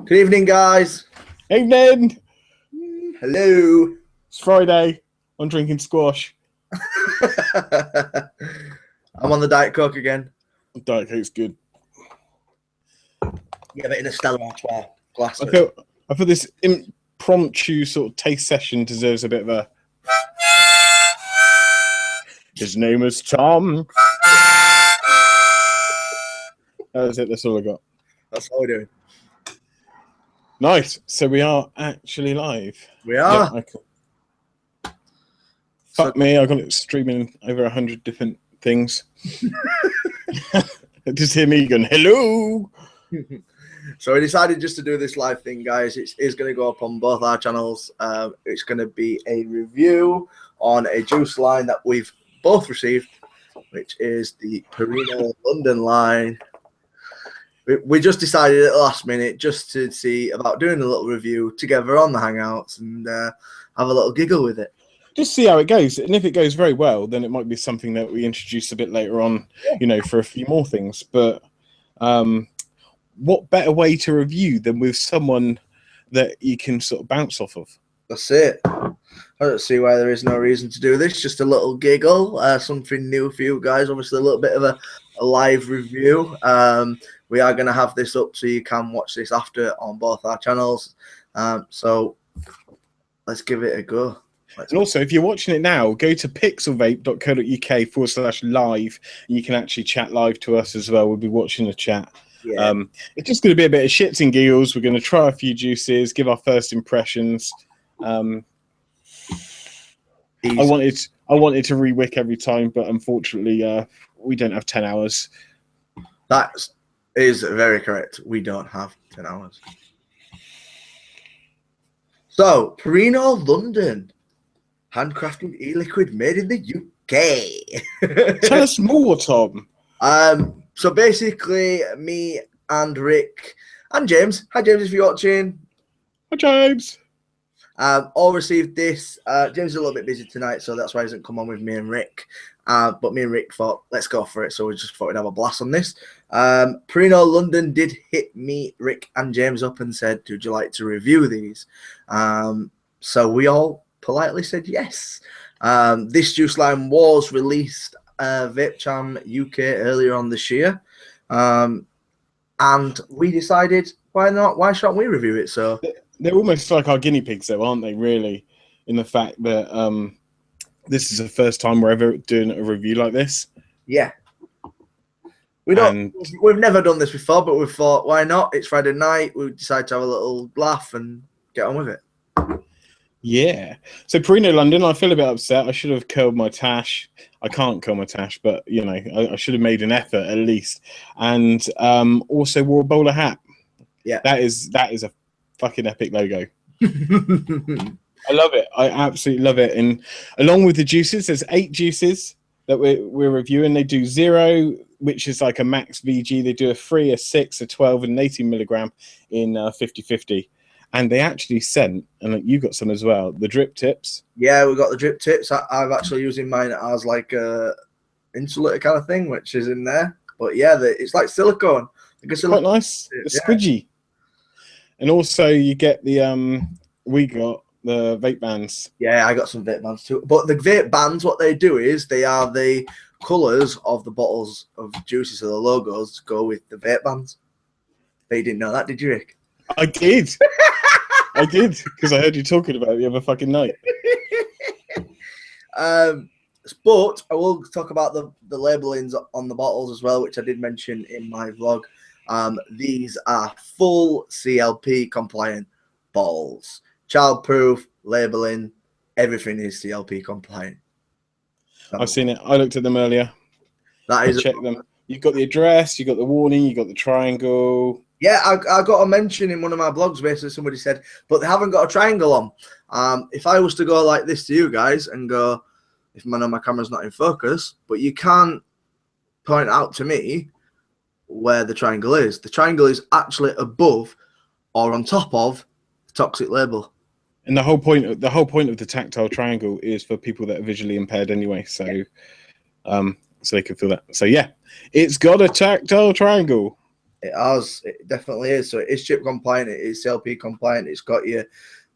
Good evening, guys. Evening. Hello. It's Friday. I'm drinking squash. I'm on the Diet Coke again. Diet Coke's good. Yeah, but in a Stella Artois glass. I feel this impromptu sort of taste session deserves a bit of a... His name is Tom. That was it. That's all I got. That's all we're doing. Nice. So we are actually live. We are. Yeah, fuck me. I got it streaming over 100 different things. Just hear me going, hello. So we decided just to do this live thing, guys. It is going to go up on both our channels. It's going to be a review on a juice line that we've both received, which is the Perino London line. We just decided at the last minute just to see about doing a little review together on the Hangouts and have a little giggle with it. Just see how it goes. And if it goes very well, then it might be something that we introduce a bit later on, you know, for a few more things. But what better way to review than with someone that you can sort of bounce off of? That's it. I don't see why there is no reason to do this. Just a little giggle, something new for you guys. Obviously, a little bit of a live review. We are going to have this up so you can watch this after on both our channels. So let's give it a go. And also, if you're watching it now, go to pixelvape.co.uk/live. You can actually chat live to us as well. We'll be watching the chat. Yeah. It's just going to be a bit of shits and giggles. We're going to try a few juices, give our first impressions. I wanted to re-wick every time, but unfortunately, we don't have 10 hours. That is very correct. We don't have 10 hours. So, Perino London, handcrafted e-liquid made in the UK. Tell us more, Tom. So basically, me and Rick and James. Hi, James, if you're watching. Hi, James. All received this. James is a little bit busy tonight, so that's why he hasn't come on with me and Rick. But me and Rick thought, let's go for it. So we just thought we'd have a blast on this. Perino London did hit me, Rick, and James up and said, would you like to review these? So we all politely said yes. This juice line was released Vape Jam UK earlier on this year. And we decided, why not? Why shan't we review it? So they're almost like our guinea pigs, though, aren't they, really? In the fact that this is the first time we're ever doing a review like this. Yeah. We've never done this before, but we thought, why not? It's Friday night. We decided to have a little laugh and get on with it. Yeah. So Perino London, I feel a bit upset. I should have curled my tash. I can't curl my tash, but, you know, I should have made an effort at least. And also wore a bowler hat. Yeah. That is a fucking epic logo. I love it. I absolutely love it. And along with the juices, there's 8 juices that we're reviewing. They do 0, which is like a max VG. They do a 3, a 6, a 12, and an 18 milligram in 50/50. And they actually sent, and you got some as well, the drip tips. Yeah, we got the drip tips. I'm actually using mine as like a insulator kind of thing, which is in there. But yeah, it's like silicone. It's quite nice. It's squidgy. And also you get the we got the vape bands. Yeah, I got some vape bands too. But the vape bands, what they do is they are the colours of the bottles of juices, so the logos go with the vape bands. You didn't know that, did you, Rick? I did. I did, because I heard you talking about it the other fucking night. But I will talk about the labellings on the bottles as well, which I did mention in my vlog. These are full CLP compliant bottles. Childproof, labelling, everything is CLP compliant. So, I've seen it. I looked at them earlier. I checked them. You've got the address, you've got the warning, you've got the triangle. Yeah, I got a mention in one of my blogs. Basically, somebody said, but they haven't got a triangle on. If I was to go like this to you guys and go, if my camera's not in focus, but you can't point out to me where the triangle is. The triangle is actually above or on top of the toxic label. And the whole point of the tactile triangle is for people that are visually impaired anyway. So, so they can feel that. So yeah, it's got a tactile triangle. It has. It definitely is. So it is chip compliant. It is CLP compliant. It's got your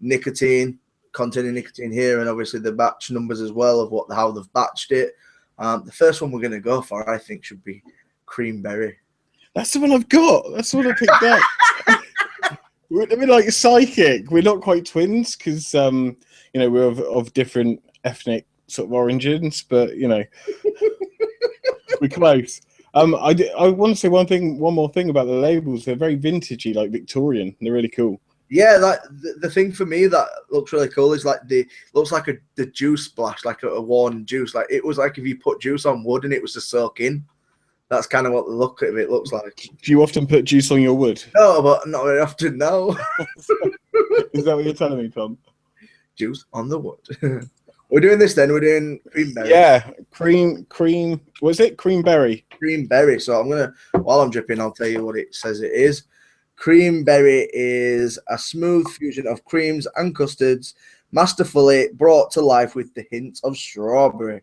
nicotine, containing nicotine here, and obviously the batch numbers as well of how they've batched it. The first one we're going to go for, I think, should be cream berry. That's the one I've got. That's the one I picked up. We're like psychic. We're not quite twins because you know, we're of different ethnic sort of origins, but you know, we're close. I want to say one more thing about the labels. They're very vintagey, like Victorian. They're really cool. Yeah, like the thing for me that looks really cool is like looks like the juice splash, like a worn juice. Like it was like if you put juice on wood and it was to soak in. That's kind of what the look of it looks like. Do you often put juice on your wood? No, but not very often. No. Is that what you're telling me, Tom? Juice on the wood. We're doing this then. We're doing cream berry. Yeah, cream. What's it? Cream berry. Cream berry. So I'm gonna, while I'm dripping, I'll tell you what it says it is. Cream berry is a smooth fusion of creams and custards, masterfully brought to life with the hint of strawberry.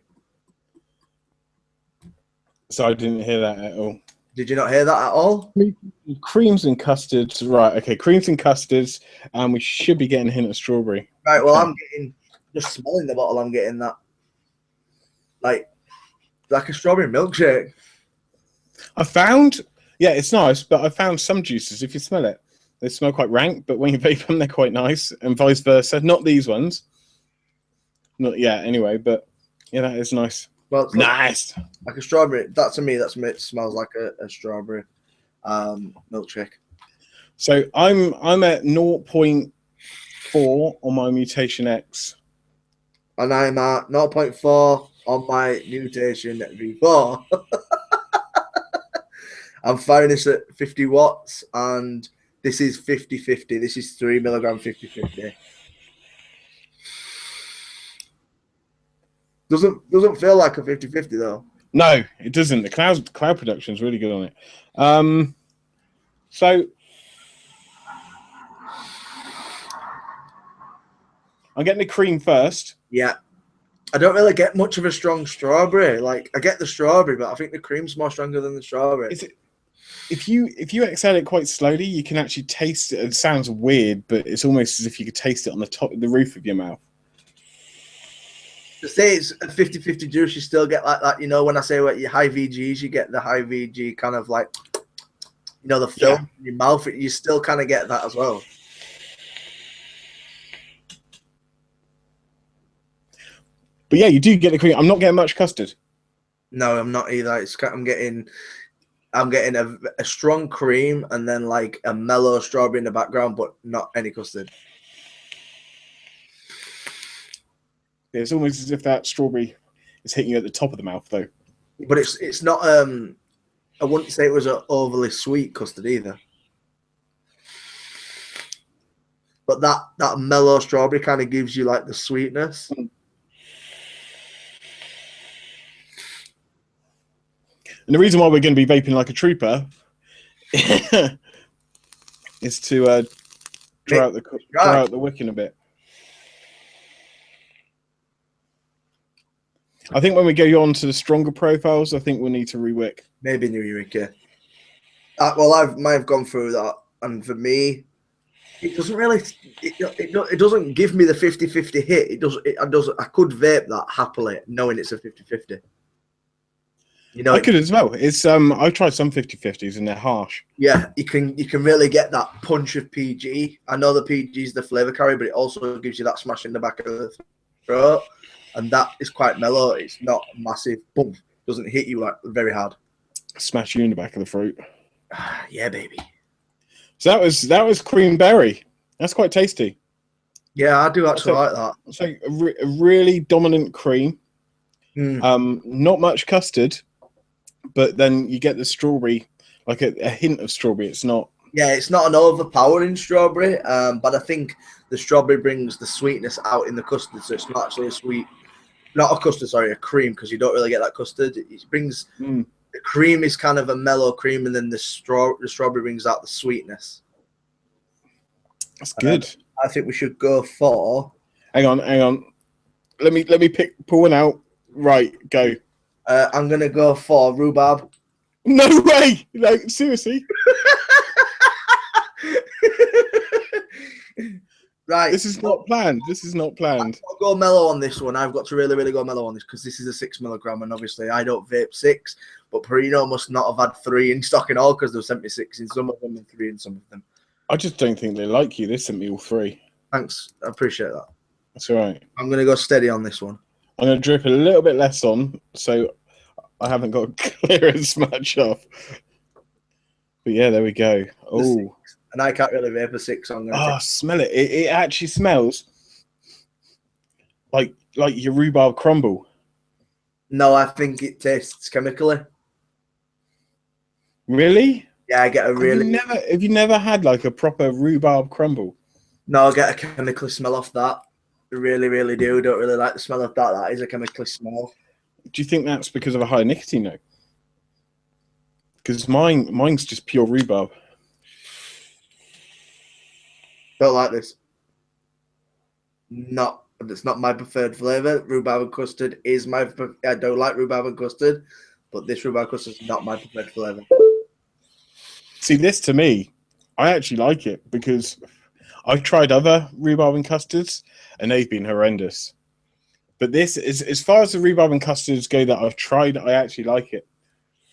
So I didn't hear that at all. Did you not hear that at all? Creams and custards, right? Okay, creams and custards, and we should be getting a hint of strawberry. Right. Well, I'm getting, just smelling the bottle. I'm getting that, like a strawberry milkshake. I found, yeah, it's nice, but I found some juices. If you smell it, they smell quite rank, but when you vape them, they're quite nice, and vice versa. Not these ones, not yet, anyway. But yeah, that is nice. Well, it's nice. Like a strawberry. That to me, it smells like a strawberry milkshake. So I'm at 0.4 on my Mutation X. And I'm at 0.4 on my Mutation V4. I'm firing this at 50 watts, and this is 50-50. This is 3 milligram 50-50. Doesn't feel like a 50-50 though. No, it doesn't. The cloud production is really good on it. So I'm getting the cream first. Yeah. I don't really get much of a strong strawberry. Like I get the strawberry, but I think the cream's more stronger than the strawberry. If you exhale it quite slowly, you can actually taste it. It sounds weird, but it's almost as if you could taste it on the roof of your mouth. To say it's a 50-50 juice, you still get like that. You know, when I say what your high VGs, you get the high VG kind of like, you know, the film in your mouth. You still kind of get that as well. But yeah, you do get the cream. I'm not getting much custard. No, I'm not either. I'm getting a strong cream and then like a mellow strawberry in the background, but not any custard. It's almost as if that strawberry is hitting you at the top of the mouth, though. But it's not. I wouldn't say it was an overly sweet custard either. But that mellow strawberry kind of gives you like the sweetness. And the reason why we're going to be vaping like a trooper is to draw out the wick in a bit. I think when we go on to the stronger profiles, I think we'll need to re-wick. Maybe new Eureka. Yeah. Well, I might have gone through that, and for me, it doesn't really. It doesn't give me the 50-50 hit. It does. I could vape that happily, knowing it's a 50-50. You know, I could as well. It's I've tried some 50-50s and they're harsh. Yeah, you can really get that punch of PG. I know the PG is the flavor carry, but it also gives you that smash in the back of the throat. And that is quite mellow. It's not massive. Boom. Doesn't hit you like very hard. Smash you in the back of the throat. Yeah, baby. So that was cream berry. That's quite tasty. Yeah, I do actually like that. It's like a really dominant cream. Not much custard, but then you get the strawberry, like a hint of strawberry. It's not. Yeah, it's not an overpowering strawberry, but I think the strawberry brings the sweetness out in the custard, so it's not actually a sweet. Not a custard, sorry, a cream, because you don't really get that custard. It brings the cream is kind of a mellow cream, and then the strawberry brings out the sweetness. That's good. I think we should go for. Hang on. Let me pull one out. Right, go. I'm gonna go for rhubarb. No way! Like, seriously? Right. This is not planned. This is not planned. I'll go mellow on this one. I've got to really, really go mellow on this because this is a 6 milligram, and obviously I don't vape 6. But Perino must not have had 3 in stock in all because they've sent me 6 in some of them and 3 in some of them. I just don't think they like you. They sent me all 3. Thanks. I appreciate that. That's all right. I'm going to go steady on this one. I'm going to drip a little bit less on so I haven't got to clear as much off. But yeah, there we go. Oh. And I can't really vape a 6. So I'm going to smell it. It actually smells like your rhubarb crumble. No, I think it tastes chemically. Really? Yeah, I get a really... Have you never had like a proper rhubarb crumble? No, I get a chemically smell off that. I really, really do. Don't really like the smell of that. That is a chemically smell. Do you think that's because of a high nicotine note? Because mine's just pure rhubarb. Don't like this. It's not my preferred flavour. Rhubarb and custard is my... I don't like rhubarb and custard, but this rhubarb custard is not my preferred flavour. See, this to me, I actually like it because I've tried other rhubarb and custards and they've been horrendous. But this is, as far as the rhubarb and custards go that I've tried, I actually like it.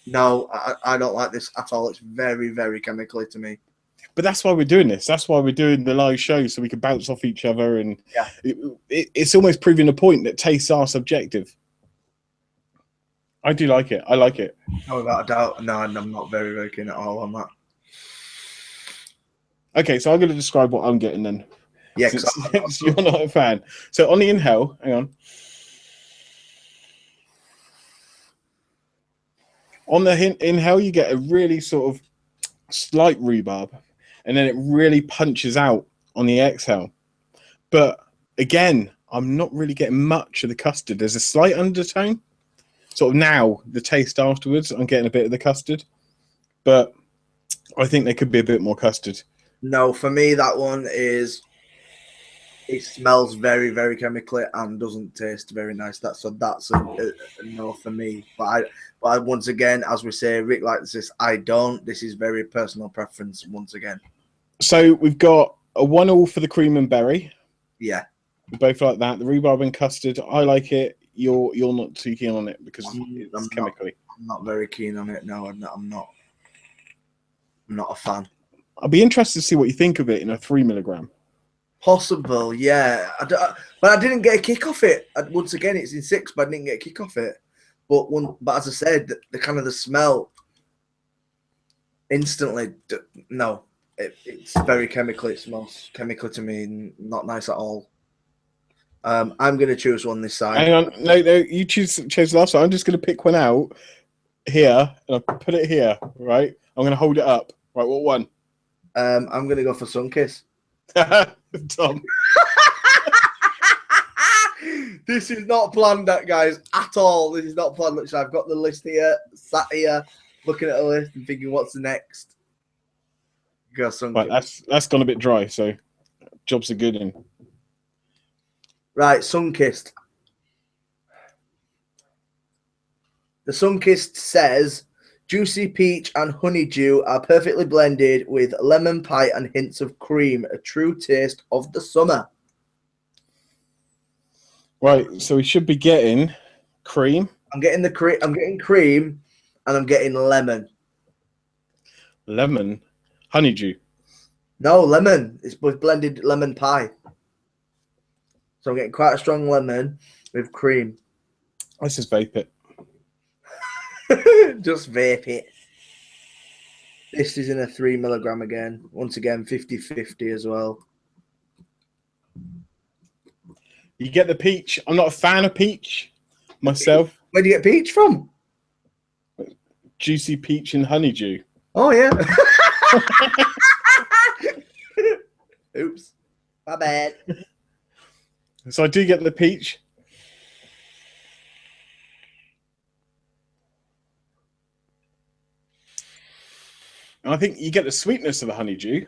No, I don't like this at all. It's very, very chemically to me. But that's why we're doing this. That's why we're doing the live show, so we can bounce off each other. And yeah, it's almost proving a point that tastes are subjective. I do like it. I like it. No, without a doubt. No, and I'm not very, very keen at all on that. Okay, so I'm going to describe what I'm getting then. Yeah, since you're not a fan. So on the inhale, hang on. On the inhale, you get a really sort of slight rhubarb, and then it really punches out on the exhale. But again, I'm not really getting much of the custard. There's a slight undertone. Sort of now, the taste afterwards, I'm getting a bit of the custard. But I think there could be a bit more custard. No, for me, that one is... It smells very, very chemically and doesn't taste very nice. That's a no for me. But once again, as we say, Rick likes this. I don't. This is very personal preference. Once again. So we've got a 1-1 for the cream and berry. Yeah, we both like that. The rhubarb and custard, I like it. You're not too keen on it because it's chemically. I'm not very keen on it. No, I'm not a fan. I'll be interested to see what you think of it in a 3 milligram. Possible, yeah. But I didn't get a kick off it. Once again, it's in 6, but I didn't get a kick off it. But as I said, the kind of the smell instantly. No, it's very chemical. It smells chemical to me. Not nice at all. I'm going to choose one this side. Hang on, no, you chose last one. I'm just going to pick one out here and I'll put it here. Right, I'm going to hold it up. Right, what one? I'm going to go for Sunkiss. Tom. This is not planned, guys, at all. This is not planned. So I've got the list here, sat here, looking at a list and thinking, what's the next? Go Sunkiss. Right, that's gone a bit dry, so jobs are good in. Right, Sunkissed. The Sunkissed says, juicy peach and honeydew are perfectly blended with lemon pie and hints of cream. A true taste of the summer. Right, so we should be getting cream. I'm getting the cream. I'm getting cream, and I'm getting lemon. Lemon, honeydew. No, lemon. It's with blended lemon pie. So I'm getting quite a strong lemon with cream. Let's just vape it. Just vape it. This is in a 3 milligram again. Once again, 50-50 as well. You get the peach. I'm not a fan of peach myself. Where do you get peach from? Juicy peach and honeydew. Oh, yeah. Oops. My bad. So I do get the peach. And I think you get the sweetness of the honeydew.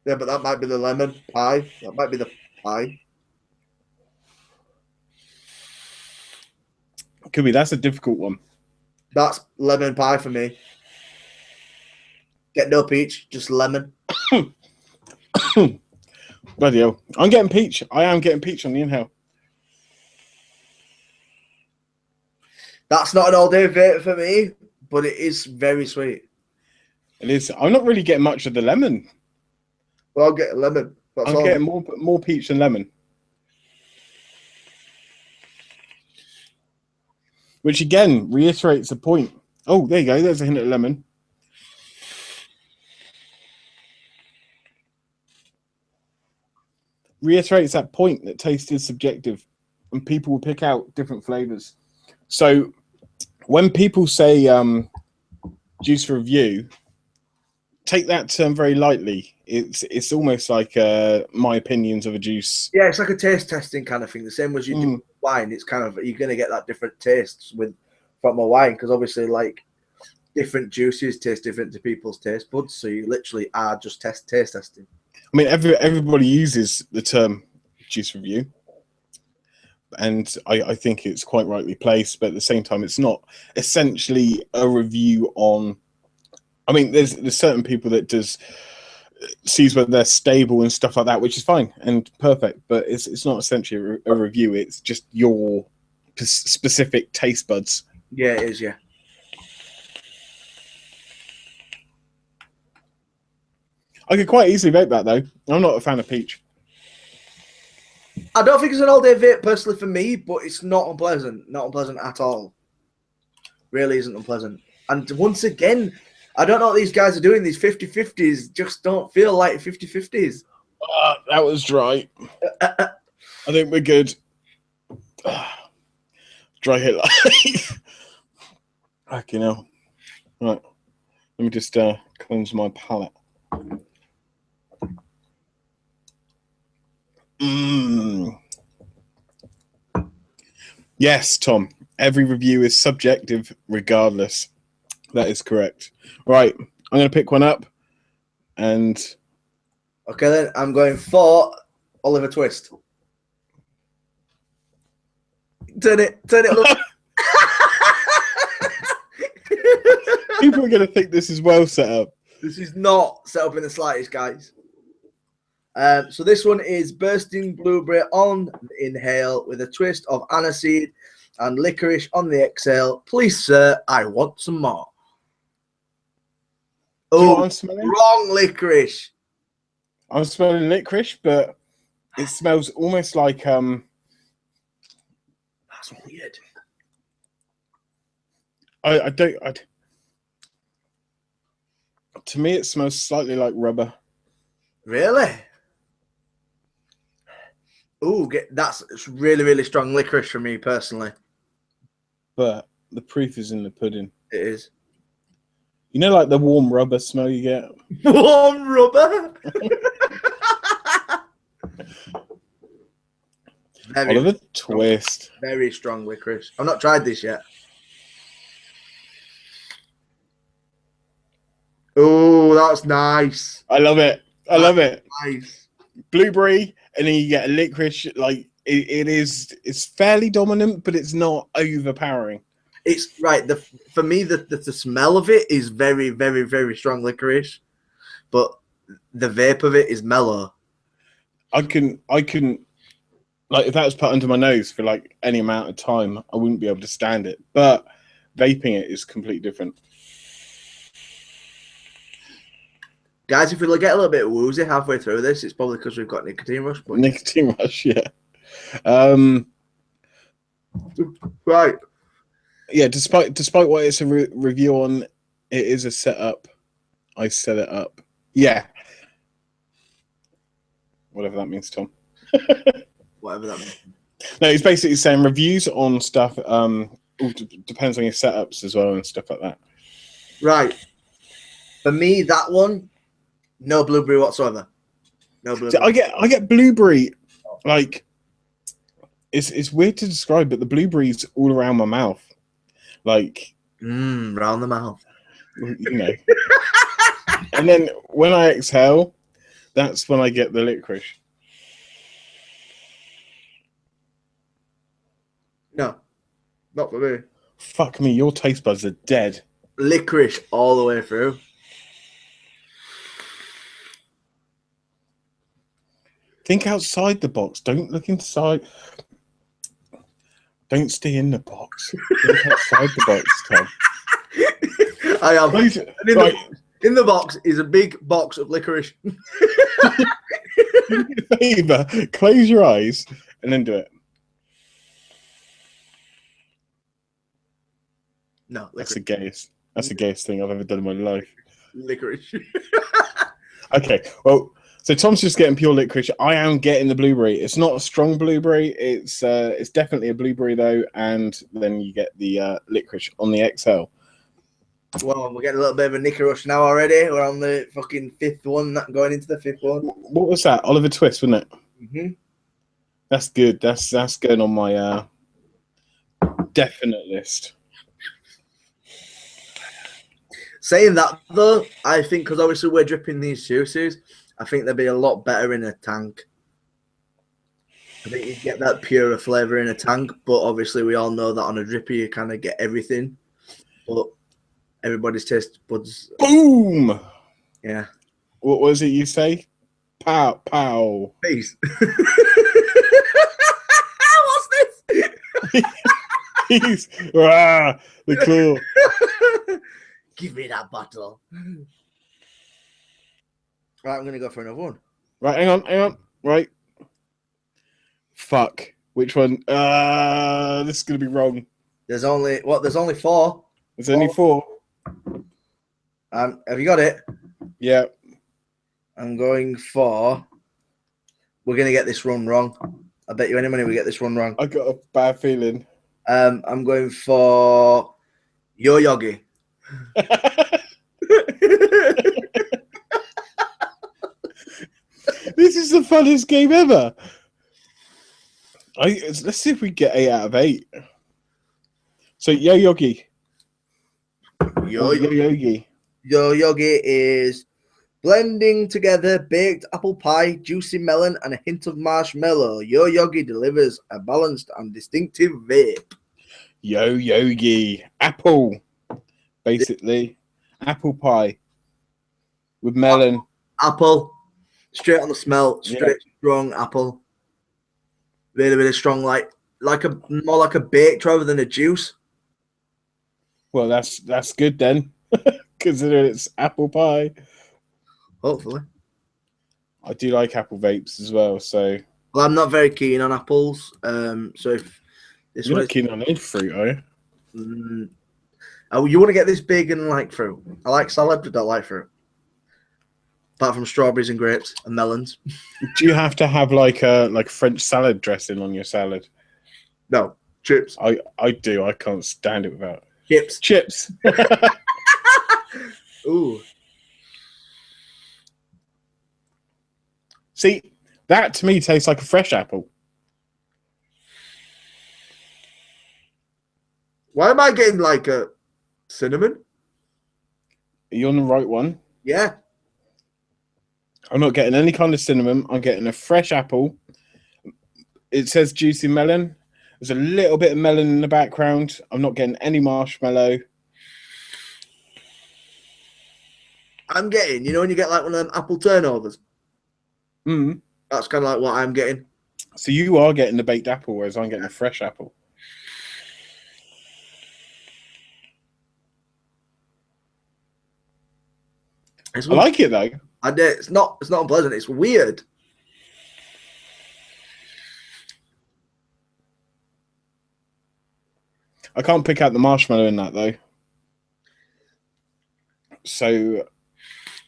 Yeah, but that might be the lemon pie. That might be the pie. Could be. That's a difficult one. That's lemon pie for me. Get no peach, just lemon. Bloody hell. I'm getting peach. I am getting peach on the inhale. That's not an all-day vape for me, but it is very sweet. It is. I'm not really getting much of the lemon. Well, I'll get lemon. That's I'm all. getting more peach than lemon. Which again reiterates the point. Oh, there you go. There's a hint of lemon. Reiterates that point that taste is subjective and people will pick out different flavors. So when people say juice review, take that term very lightly. It's almost like my opinions of a juice. Yeah, it's like a taste testing kind of thing. The same as you do with wine. It's kind of, you're going to get that different tastes from a wine, because obviously, like, different juices taste different to people's taste buds. So you literally are just taste testing. I mean, everybody uses the term juice review, and I think it's quite rightly placed. But at the same time, it's not essentially a review on. I mean, there's certain people that sees whether they're stable and stuff like that, which is fine and perfect. But it's not essentially a review. It's just your specific taste buds. Yeah, it is. Yeah. I could quite easily vape that though. I'm not a fan of peach. I don't think it's an all-day vape personally for me, but it's not unpleasant. Not unpleasant at all. Really isn't unpleasant. And once again, I don't know what these guys are doing. These 50-50s just don't feel like 50-50s. That was dry. I think we're good. Dry hit life. Fucking hell. Right. Let me just cleanse my palate. Yes, Tom. Every review is subjective regardless. That is correct. Right. I'm going to pick one up. And... Okay, then. I'm going for Oliver Twist. Turn it. Look. People are going to think this is well set up. This is not set up in the slightest, guys. So this one is bursting blueberry on the inhale with a twist of aniseed and licorice on the exhale. Please, sir, I want some more. Oh, wrong licorice. I'm smelling licorice, but it smells almost like That's weird. To me, it smells slightly like rubber. Really? Ooh, that's really, really strong licorice for me personally. But the proof is in the pudding. It is. You know, like the warm rubber smell you get? Warm rubber? Oliver Twist. Very strong licorice. I've not tried this yet. Oh, that's nice. I love it. I love it. Nice. Blueberry, and then you get a licorice. Like it's fairly dominant, but it's not overpowering. It's right. For me, the smell of it is very, very, very strong licorice, but the vape of it is mellow. I couldn't like if that was put under my nose for like any amount of time, I wouldn't be able to stand it. But vaping it is completely different. Guys, if we get a little bit woozy halfway through this, it's probably because we've got nicotine rush. But... Nicotine rush, yeah. Right. Yeah, despite what it's a review on, it is a setup. I set it up. Yeah. Whatever that means, Tom. Whatever that means. No, he's basically saying reviews on stuff depends on your setups as well and stuff like that. Right. For me, that one, no blueberry whatsoever. No blueberry. I get blueberry, like it's weird to describe, but the blueberry's all around my mouth. Like round the mouth. You know. And then when I exhale, that's when I get the licorice. No, not for me. Fuck me, your taste buds are dead. Licorice all the way through. Think outside the box. Don't look inside. Don't stay in the box. Think outside the box, Tom. I am. Please, Right. In the box is a big box of licorice. Favor, close your eyes and then do it. No, licorice. That's the gayest thing I've ever done in my life. Licorice. Okay, well, so Tom's just getting pure licorice. I am getting the blueberry. It's not a strong blueberry. It's definitely a blueberry though, and then you get the licorice on the XL. Well, we're getting a little bit of a nicker rush now already. We're on the fucking fifth one, going into the fifth one. What was that? Oliver Twist, wasn't it? Mm-hmm. That's good. That's going on my definite list. Saying that though, I think because obviously we're dripping these juices, I think they'd be a lot better in a tank. I think you get that purer flavour in a tank, but obviously we all know that on a dripper you kind of get everything. But everybody's taste buds. Boom! Yeah. What was it you say? Pow, pow. Peace. What's this? Peace. Rah, the claw. Give me that bottle. Right, I'm going to go for another one. Right, hang on. Right. Fuck. Which one? This is going to be wrong. There's only four. There's only four. Have you got it? Yeah. I'm going for... We're going to get this run wrong. I bet you any money we get this run wrong. I got a bad feeling. I'm going for Yogi. This is the funnest game ever. Let's see if we get 8 out of 8. So Yogi. Yogi. Yogi is blending together baked apple pie, juicy melon, and a hint of marshmallow. Yogi delivers a balanced and distinctive vape. Yogi. Apple. Basically. Apple pie. With melon. Apple. Straight on the smell. Straight strong apple. Really, really strong. More like a baked rather than a juice. Well, that's good then. Considering it's apple pie. Hopefully. I do like apple vapes as well, so... Well, I'm not very keen on apples. So if this You're not keen on any fruit, are you? You want to get this big and like fruit. I like salad, but don't like fruit. Apart from strawberries and grapes and melons. Do you have to have like a French salad dressing on your salad? No, chips. I do. I can't stand it without chips. Ooh. See, that to me tastes like a fresh apple. Why am I getting like a cinnamon? Are you on the right one? Yeah. I'm not getting any kind of cinnamon. I'm getting a fresh apple. It says juicy melon. There's a little bit of melon in the background. I'm not getting any marshmallow. I'm getting, when you get like one of them apple turnovers? Mm. That's kind of like what I'm getting. So you are getting the baked apple, whereas I'm getting a fresh apple. I like it though. It's not unpleasant. It's weird. I can't pick out the marshmallow in that though. So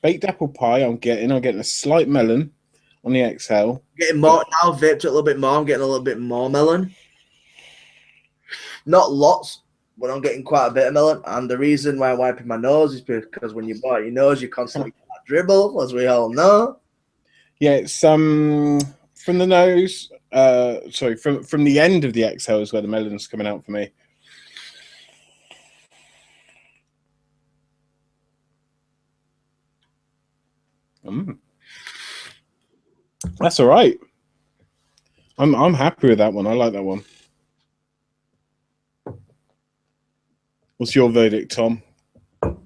baked apple pie, I'm getting a slight melon on the XL. Getting more now. Vaped it a little bit more. I'm getting a little bit more melon. Not lots, but I'm getting quite a bit of melon. And the reason why I'm wiping my nose is because when you bite your nose, you constantly get that dribble, as we all know. Yeah, it's from the nose. Sorry, from the end of the XL is where the melon's coming out for me. That's all right. I'm happy with that one. I like that one. What's your verdict, Tom? I'm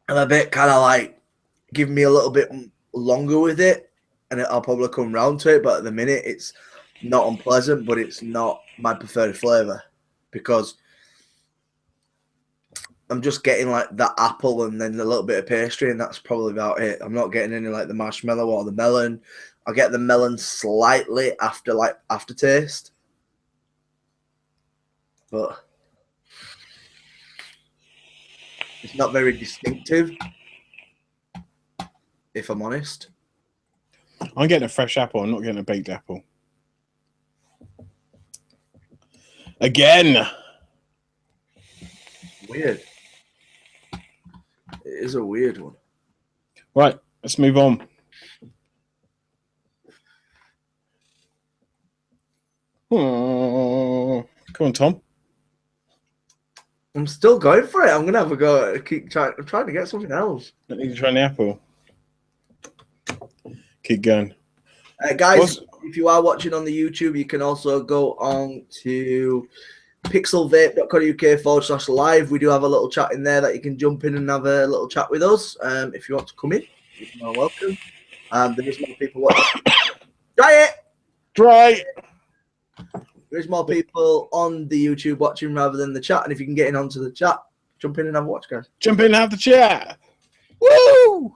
a bit kind of like, give me a little bit longer with it, and I'll probably come round to it. But at the minute, it's not unpleasant, but it's not my preferred flavour because I'm just getting like that apple and then a little bit of pastry, and that's probably about it. I'm not getting any like the marshmallow or the melon. I get the melon slightly aftertaste, but it's not very distinctive, if I'm honest. I'm getting a fresh apple. I'm not getting a baked apple. Again. Weird. It is a weird one. Right, let's move on. Oh, come on, Tom. I'm still going for it. I'm gonna have a go. I'm trying to get something else. I need to try the apple. Keep going. Guys, if you are watching on the YouTube, you can also go on to pixelvape.co.uk/live. We do have a little chat in there that you can jump in and have a little chat with us. If you want to come in, you're more welcome. There is more people watching. Try it. There's more people on the YouTube watching rather than the chat. And if you can get in onto the chat, jump in and have a watch, guys. Jump in and have the chat. Woo!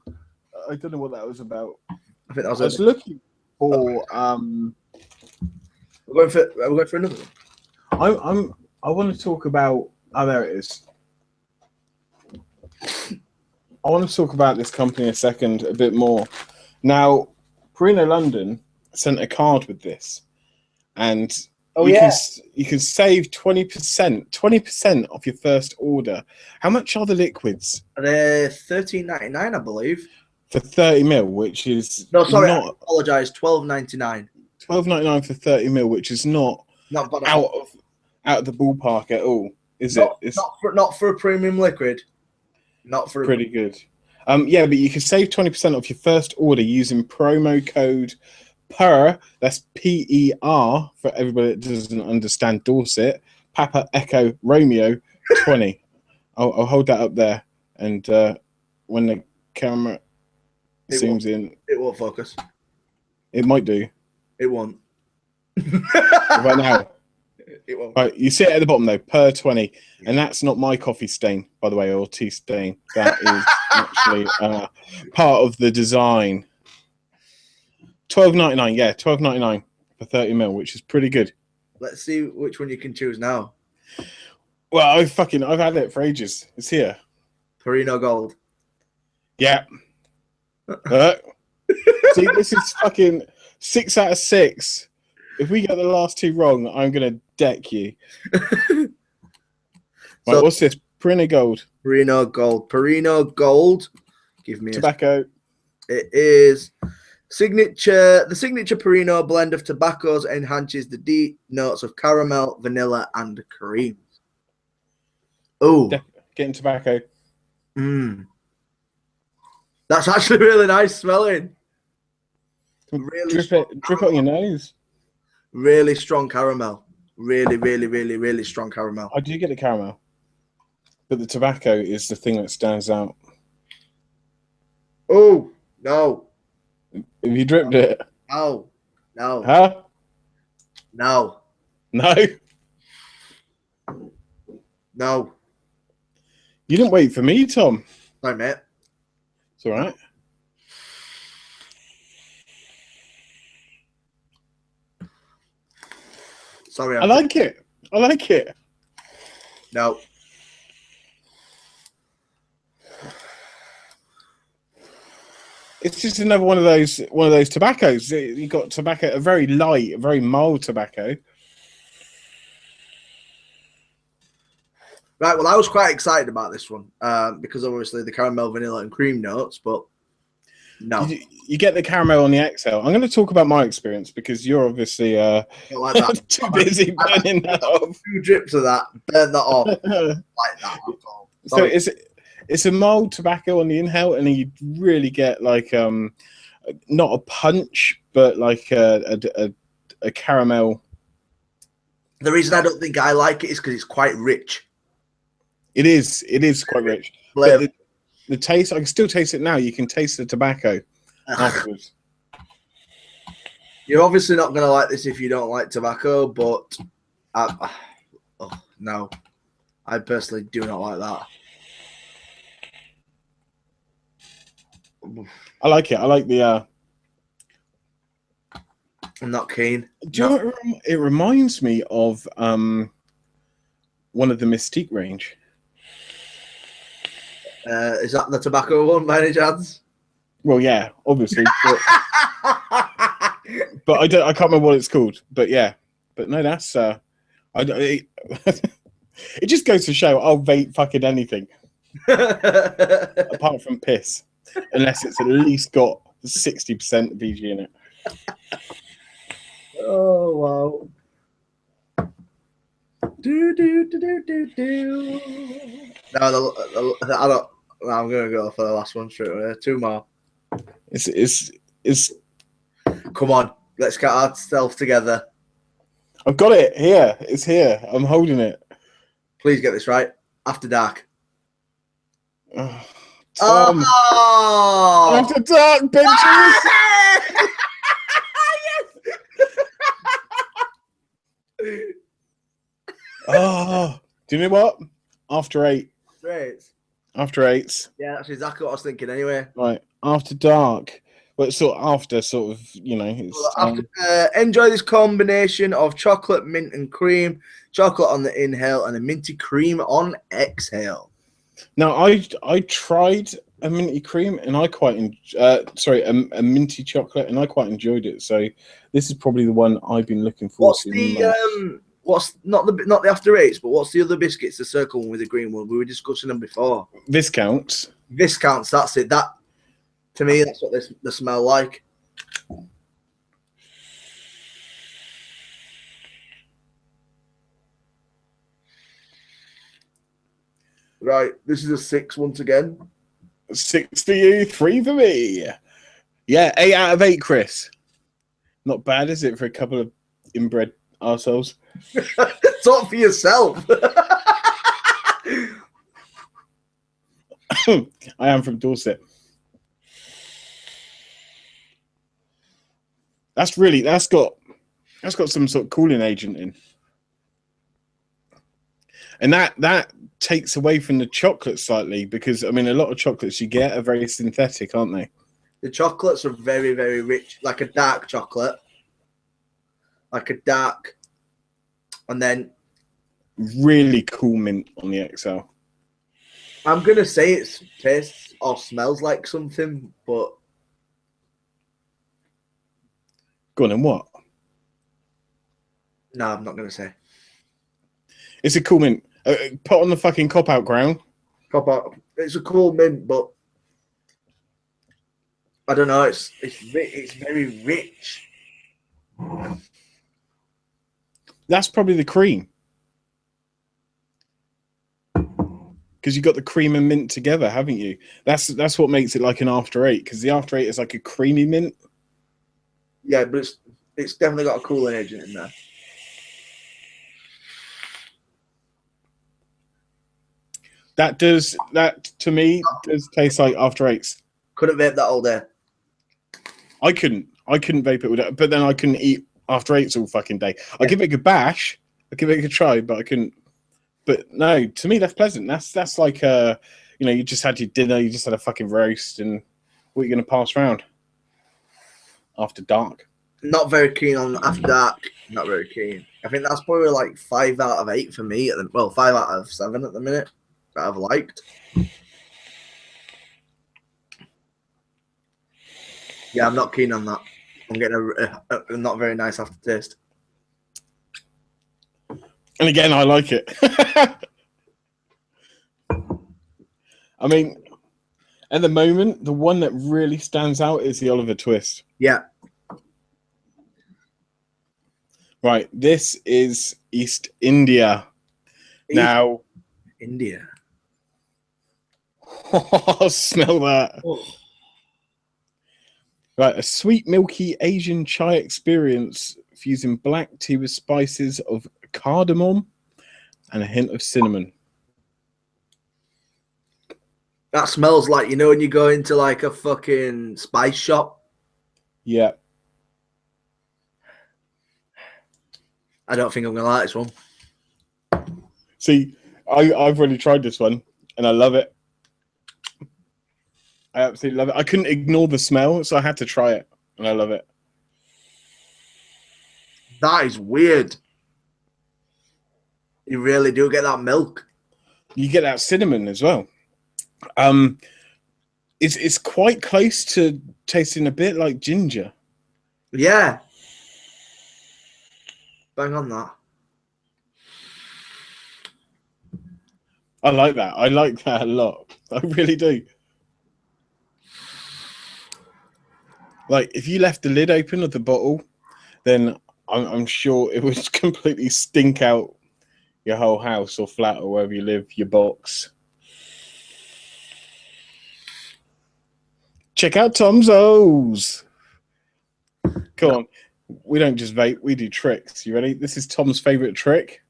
I don't know what that was about. I think that was. I was looking for. We're going for another one. I want to talk about. Oh, there it is. I want to talk about this company a second, a bit more. Now, Perino London sent a card with this, and you can save 20% off your first order. How much are the liquids? They're $13.99, I believe. For 30 ml, which is I apologise. $12.99. $12.99 for 30 ml, which is not out of the ballpark at all, is it? It's not for a premium liquid. Not for pretty good. Yeah, but you can save 20% off your first order using promo code PER. That's PER for everybody that doesn't understand Dorset. Papa Echo Romeo 20. I'll hold that up there, and when the camera zooms in, it won't focus. It might do. It won't. Right now. It won't. Right, you see it at the bottom though, per 20, and that's not my coffee stain, by the way, or tea stain. That is actually part of the design. $12.99, yeah, $12.99 for 30 ml, which is pretty good. Let's see which one you can choose now. Well, I've had it for ages. It's here. Perino Gold. Yeah. See, this is fucking 6 out of 6. If we get the last two wrong, I'm gonna deck you. Right, so, what's this? Perino Gold. Perino Gold. Perino Gold. Give me tobacco. It is signature. The signature Perino blend of tobaccos enhances the deep notes of caramel, vanilla, and cream. Oh, getting tobacco. That's actually really nice smelling. Really drip it on your nose. Really strong caramel. Really strong caramel. I do get the caramel, but the tobacco is the thing that stands out. Oh no! Have you dripped it? No. Huh? No. You didn't wait for me, Tom. Sorry, mate. It's all right. Sorry, I like it. No. It's just another one of those tobaccos. You got tobacco, a very light, very mild tobacco. Right. Well, I was quite excited about this one because obviously the caramel, vanilla, and cream notes, but no. You get the caramel on the exhale. I'm going to talk about my experience because you're obviously like that. too busy burning that off. 2 drips of that, burn that off like that. So it's a mild tobacco on the inhale, and then you really get like not a punch, but like a caramel. The reason I don't think I like it is because it's quite rich. It is quite rich. Flavour. But the taste, I can still taste it now. You can taste the tobacco afterwards. You're obviously not going to like this if you don't like tobacco, but no, I personally do not like that. I like it. I like the. I'm not keen. Do you know what it reminds me of? One of the Mystique range. Is that the tobacco one by any chance? Well, yeah, obviously. But I can't remember what it's called. But yeah, but no, that's it just goes to show I'll vape fucking anything apart from piss, unless it's at least got 60% VG in it. Oh wow. Do. No, I don't. No, I'm gonna go for the last one straight away. Two more. It's. Come on, let's get ourselves together. I've got it here. It's here. I'm holding it. Please get this right. After Dark. Tom. Oh! After Dark, bitches. Yes. Oh, do you know what? After 8. Great. After 8. Yeah, that's exactly what I was thinking. Anyway. Right. After Dark. Well, it's sort of, you know. It's, enjoy this combination of chocolate, mint, and cream. Chocolate on the inhale and a minty cream on exhale. Now, I tried a minty cream and I quite a minty chocolate and I quite enjoyed it. So this is probably the one I've been looking forward to. What's not the After Eights, but what's the other biscuits? The circle one with the green one. We were discussing them before. Viscounts. Viscounts. That's it. That to me, that's what they smell like. Right, this is a 6 once again. 6 for you, 3 for me. Yeah, 8 out of 8, Chris. Not bad, is it, for a couple of inbred arseholes? Talk for yourself. I am from Dorset. That's got some sort of cooling agent in. And that takes away from the chocolate slightly, because I mean a lot of chocolates you get are very synthetic, aren't they? The chocolates are very, very rich, like a dark chocolate. Like a dark, and then really cool mint on the XL. I'm gonna say it tastes or smells like something, but go on, and what? No, I'm not gonna say. It's a cool mint. Put on the fucking cop out ground. Cop out. It's a cool mint, but I don't know. It's very rich. That's probably the cream, because you got the cream and mint together, haven't you? That's what makes it like an After 8, because the After 8 is like a creamy mint. Yeah, but it's definitely got a cooling agent in there. That to me does taste like After 8s. Couldn't vape that all day. I couldn't vape it with it, but then I couldn't eat After 8s all fucking day. I'll give it a good bash. I'll give it a good try, but I couldn't. But no, to me that's pleasant. That's like you just had your dinner, you just had a fucking roast, and what are you going to pass around after dark? Not very keen on After Dark. Not very keen. I think that's probably like 5 out of 8 for me. 5 out of 7 at the minute that I've liked. Yeah, I'm not keen on that. I'm getting a not very nice aftertaste. And again, I like it. I mean, at the moment, the one that really stands out is the Oliver Twist. Yeah. Right, this is East India. Now, India. Smell that. Oh. Right, a sweet, milky Asian chai experience fusing black tea with spices of cardamom and a hint of cinnamon. That smells like, you know, when you go into like a fucking spice shop. Yeah. I don't think I'm gonna like this one. See, I've already tried this one and I love it. I absolutely love it. I couldn't ignore the smell, so I had to try it, and I love it. That is weird. You really do get that milk. You get that cinnamon as well. It's quite close to tasting a bit like ginger. Yeah. Bang on that. I like that. I like that a lot. I really do. Like, if you left the lid open of the bottle, then I'm sure it would completely stink out your whole house or flat or wherever you live, your box. Check out Tom's O's. Come on. We don't just vape, we do tricks. You ready? This is Tom's favorite trick.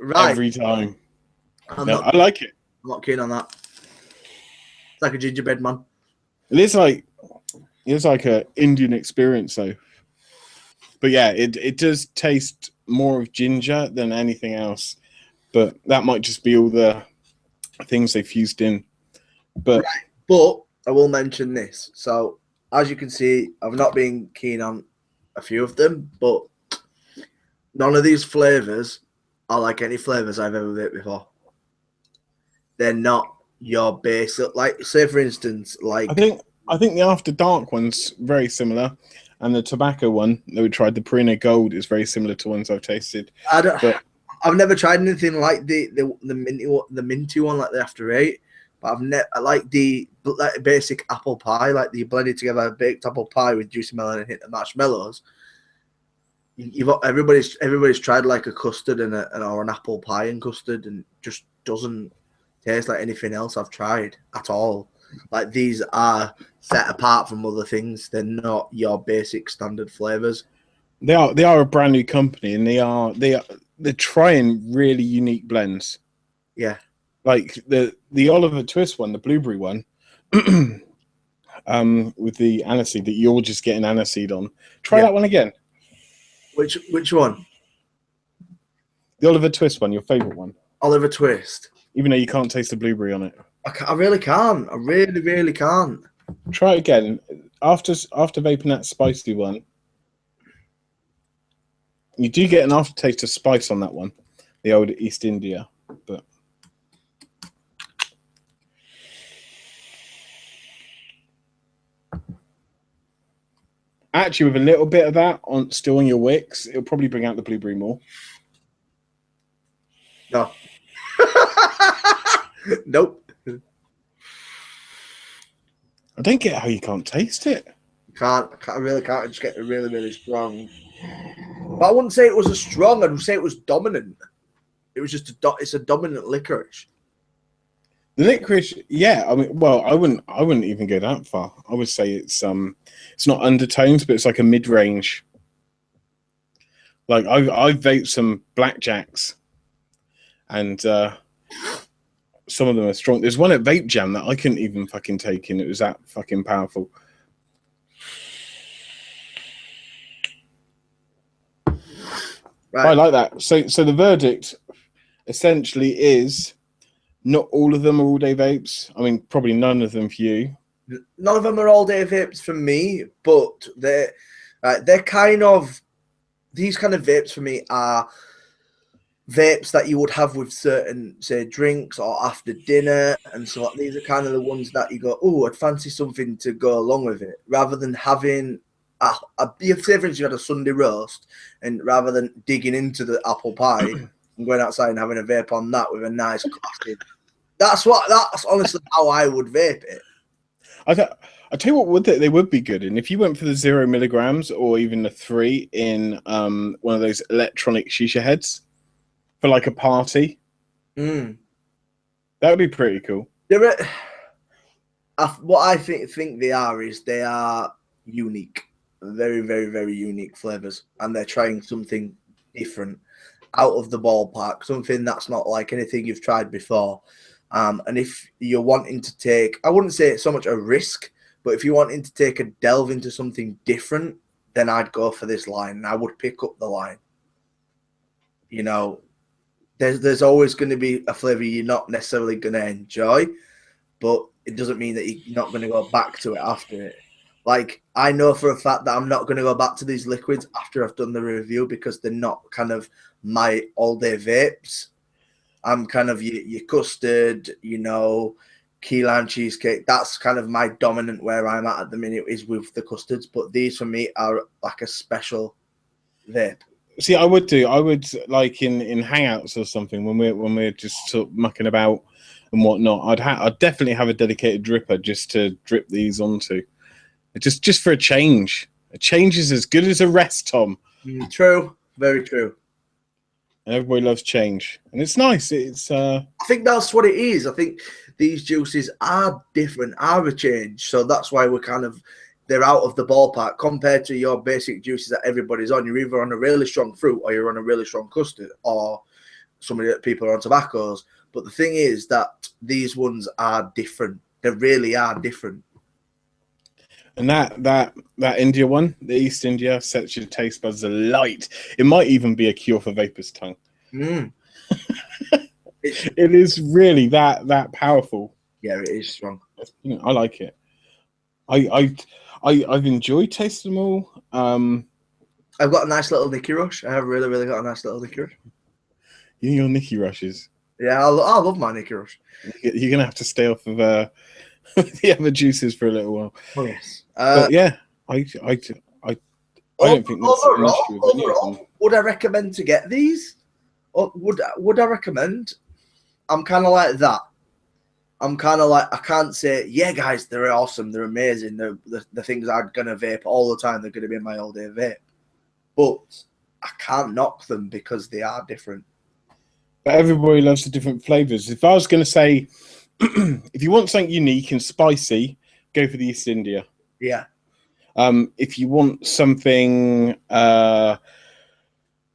Right. Every time. I like it. I'm not keen on that. It's like a gingerbread man. It's like a Indian experience though. But yeah, it does taste more of ginger than anything else. But that might just be all the things they fused in. But right. But I will mention this. So as you can see, I've not been keen on a few of them, but none of these flavors are like any flavors I've ever made before. They're not your basic, like say for instance, like I think the After Dark one's very similar, and the tobacco one that we tried, the Perino Gold, is very similar to ones I've tasted. I've never tried anything like the minty one, like the After Eight. But I like the basic apple pie, like the blended together baked apple pie with juicy melon and hit the marshmallows. Everybody's tried like a custard or an apple pie and custard, and just doesn't taste like anything else I've tried at all. Like these are set apart from other things. They're not your basic standard flavors. They are a brand new company, and they're trying really unique blends. Yeah. Like the Oliver Twist one, the blueberry one, with the aniseed that you're just getting aniseed on. Try that one again. Which one? The Oliver Twist one, your favorite one. Oliver Twist. Even though you can't taste the blueberry on it. I really can't. I really, really can't. Try it again. After vaping that spicy one, you do get an aftertaste of spice on that one. The old East India. But actually, with a little bit of that still on your wicks, it'll probably bring out the blueberry more. No. Nope. I don't get how you can't taste it. I really can't. I just get it really, really strong. But I wouldn't say it was a strong. I would say it was dominant. It was just it's a dominant licorice. The licorice, yeah. I mean, well, I wouldn't even go that far. I would say it's not undertones, but it's like a mid-range. Like I've vaped some blackjacks, and some of them are strong. There's one at Vape Jam that I couldn't even fucking take in. It was that fucking powerful. Right. I like that. So the verdict essentially is not all of them are all-day vapes. I mean, probably none of them for you. None of them are all-day vapes for me, but they're kind of, these kind of vapes for me are vapes that you would have with certain, say, drinks or after dinner, and so these are kind of the ones that you go, oh, I'd fancy something to go along with it, rather than having say for instance you had a Sunday roast, and rather than digging into the apple pie and going outside and having a vape on that with a nice classic. That's honestly how I would vape it. I tell you what, they would be good, and if you went for the 0 milligrams or even the 3 in one of those electronic shisha heads for like a party, that would be pretty cool. What I think they are is they are unique. very, very, very unique flavors, and they're trying something different, out of the ballpark, something that's not like anything you've tried before. And if you're wanting to take, I wouldn't say it's so much a risk, but if you're wanting to take a delve into something different, then I'd go for this line, and I would pick up the line. You know, there's always going to be a flavor you're not necessarily going to enjoy, but it doesn't mean that you're not going to go back to it after it. Like, I know for a fact that I'm not going to go back to these liquids after I've done the review, because they're not kind of my all-day vapes. I'm kind of your custard, you know, key lime cheesecake. That's kind of my dominant where I'm at the minute, is with the custards. But these for me are like a special vape. See, I would like in hangouts or something when we're just sort of mucking about and whatnot. I'd definitely have a dedicated dripper just to drip these onto, just for a change. A change is as good as a rest, Tom. True, very true. And everybody loves change, and it's nice. It's I think that's what it is. I think these juices are different, are a change. So that's why they're out of the ballpark compared to your basic juices that everybody's on. You're either on a really strong fruit, or you're on a really strong custard, or somebody that people are on tobaccos. But the thing is that these ones are different. They really are different. And that India one, the East India, sets your taste buds alight. It might even be a cure for vapor's tongue. It is really that powerful. Yeah, it is strong. I like it. I've enjoyed tasting them all. I've got a nice little Nicky Rush. I have really got a nice little Nicky Rush. You and your Nicky Rushes. Yeah, I love my Nicky Rush. You're gonna have to stay off of the other juices for a little while. Oh yes. But yeah, I don't think that's an issue with any of them. Would I recommend to get these? Or would I recommend? I'm kind of like that. I'm kind of like, I can't say, yeah, guys, they're awesome, they're amazing, they're the things I'm gonna vape all the time. They're gonna be in my all day vape, but I can't knock them because they are different. But everybody loves the different flavors. If I was going to say, if you want something unique and spicy, go for the East India. Yeah. If you want something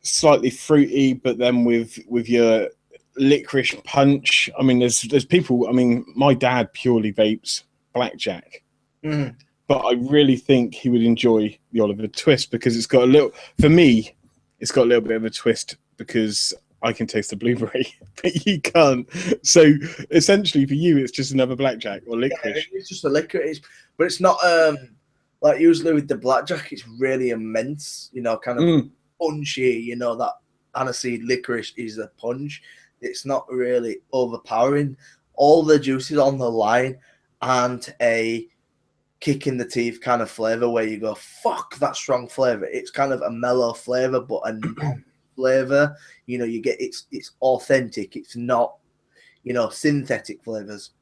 slightly fruity, but then with your licorice punch, I mean, there's people. I mean, my dad purely vapes blackjack, but I really think he would enjoy the Oliver Twist because it's got a little. For me, it's got a little bit of a twist because I can taste the blueberry, but you can't. So essentially, for you, it's just another blackjack or licorice. Yeah, it's just a licorice, but it's not like usually with the blackjack, it's really immense. You know, kind of punchy. You know, that aniseed licorice is a punch. It's not really overpowering. All the juices on the line aren't a kick in the teeth kind of flavor where you go, fuck, that strong flavor. It's kind of a mellow flavor, but a flavor. You know, you get it's authentic. It's not, you know, synthetic flavors.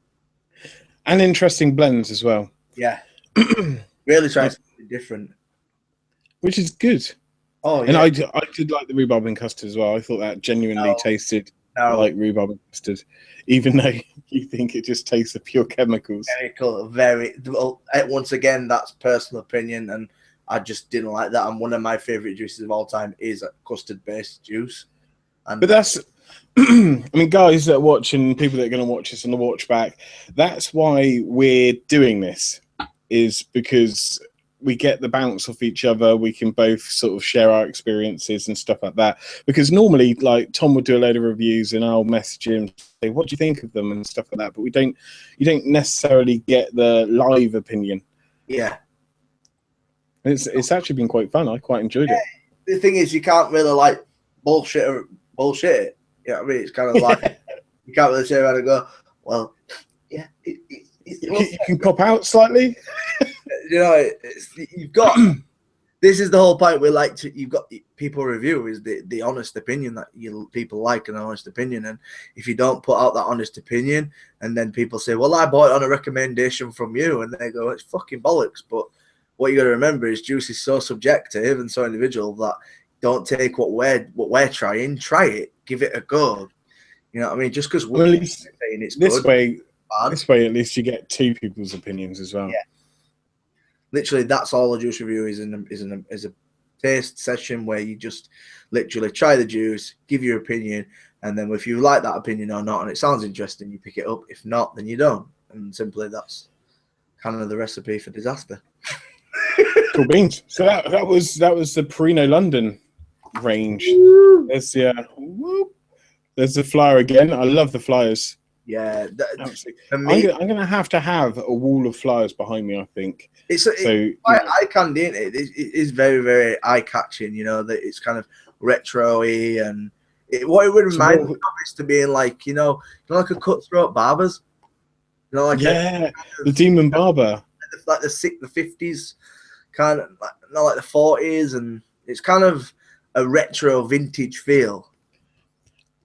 And interesting blends as well. Yeah. Really trying something different. Which is good. Oh, and yeah. I did like the rhubarb and custard as well. I thought that genuinely tasted like rhubarb and custard, even though you think it just tastes of pure chemicals. Chemical, very well. Once again, that's personal opinion, and I just didn't like that. And one of my favorite juices of all time is a custard-based juice. But that's, I mean, guys that are watching, people that are going to watch this on the watch back, that's why we're doing this, is because we get the bounce off each other. We can both sort of share our experiences and stuff like that. Because normally, like, Tom would do a load of reviews and I'll message him, say, what do you think of them and stuff like that. But you don't necessarily get the live opinion. Yeah. It's actually been quite fun. I quite enjoyed it. The thing is, you can't really like bullshit it. You know what I mean? It's kind of like you can't really say around and go, well, yeah. You can cop out slightly. You know, you've got. This is the whole point. You've got people review is the honest opinion that people like, an honest opinion. And if you don't put out that honest opinion, and then people say, well, I bought it on a recommendation from you, and they go, it's fucking bollocks. But what you got to remember is juice is so subjective and so individual that don't take what we're trying. Try it, give it a go. You know what I mean? Just because we're saying it's this good, way, at least you get two people's opinions as well. Yeah. Literally, that's all a juice review is. Is a taste session where you just literally try the juice, give your opinion, and then if you like that opinion or not, and it sounds interesting, you pick it up. If not, then you don't. And simply, that's kind of the recipe for disaster. Cool beans. So that was the Perino London range. There's the flyer again. I love the flyers. Yeah, for me, I'm gonna have to have a wall of flyers behind me. I think it's quite eye candy, isn't it? It is very, very eye catching. You know that it's kind of retro-y, and what it would remind me of is to being like like a cutthroat barbers. Like the Demon Barber, like the 50s, kind of like the 40s, and it's kind of a retro vintage feel.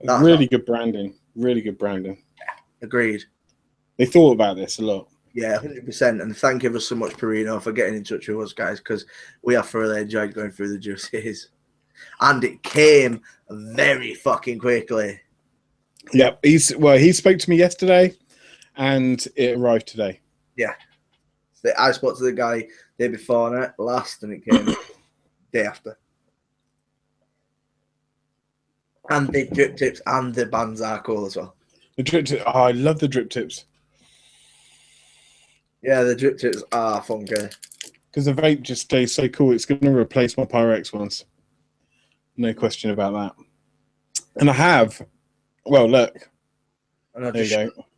Really good branding. Really good branding. Agreed. They thought about this a lot. Yeah, 100%. And thank you ever so much, Perino, for getting in touch with us, guys, because we have thoroughly enjoyed going through the juices. And it came very fucking quickly. Yeah, he spoke to me yesterday, and it arrived today. Yeah. So I spoke to the guy day before last, and it came day after. And the drip tips and the bands are cool as well. The drip tips. Oh, I love the drip tips. Yeah, the drip tips are funky. Because the vape just stays so cool. It's going to replace my Pyrex ones. No question about that. And I have. Well, look. And I'll just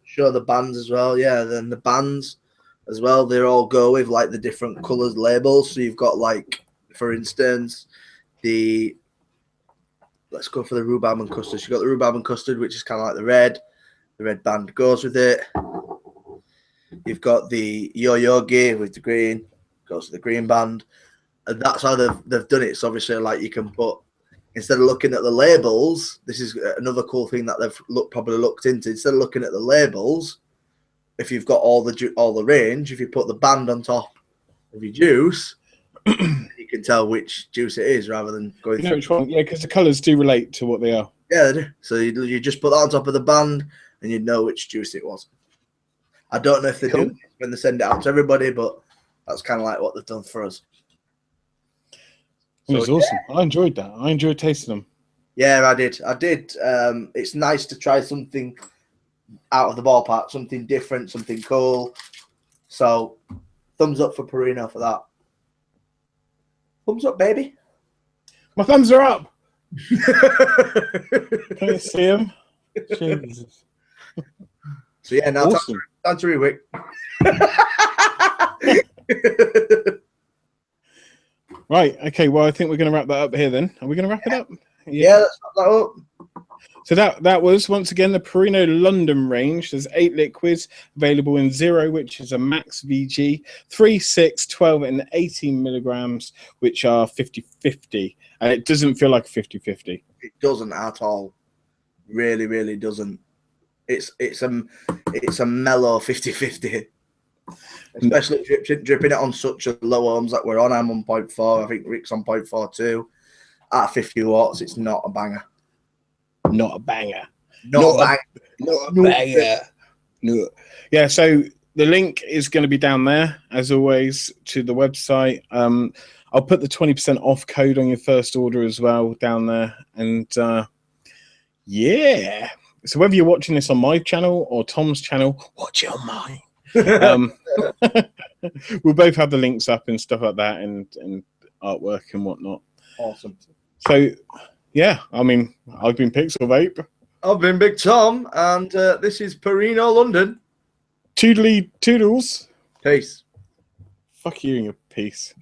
show the bands as well. Yeah, then the bands as well. They all go with like the different colours labels. So you've got like, for instance, let's go for the Rhubarb and Custard. You've got the Rhubarb and Custard, which is kind of like the red. The red band goes with it. You've got the Yogi with the green. Goes to the green band. And that's how they've done it. So obviously, like, you can put, instead of looking at the labels, this is another cool thing that they've probably looked into. Instead of looking at the labels, if you've got all the range, if you put the band on top of your juice, you can tell which juice it is rather than going through. Which one? Yeah, because the colours do relate to what they are. Yeah, they do. So you just put that on top of the band, and you'd know which juice it was. I don't know if they do when they send it out to everybody, but that's kind of like what they've done for us. It was awesome. I enjoyed that. I enjoyed tasting them. Yeah, I did. It's nice to try something out of the ballpark, something different, something cool. So, thumbs up for Perino for that. Thumbs up, baby. My thumbs are up. Can you see them? Jesus. So yeah, now awesome. time to rewick. Right. Okay. Well, I think we're going to wrap that up here. Then are we going to wrap it up? Yeah, let's wrap that up. So that was once again the Perino London range. There's 8 liquids available in 0, which is a max VG, 3, 6, 12, and 18 milligrams, which are 50-50, and it doesn't feel like 50-50. It doesn't at all. Really, really doesn't. It's a mellow 50-50. Especially dripping it on such a low ohms that we're on. I'm on 0.4. I think Rick's on 0.42. At 50 watts, it's not a banger. Not a banger. Not a banger. No. Yeah, so the link is going to be down there, as always, to the website. I'll put the 20% off code on your first order as well down there. And yeah. So whether you're watching this on my channel or Tom's channel, watch it on mine. We'll both have the links up and stuff like that, and artwork and whatnot. Awesome. So yeah, I mean, I've been Pixel Vape. I've been Big Tom, and this is Perino London. Toodly toodles. Peace. Fuck you and your peace.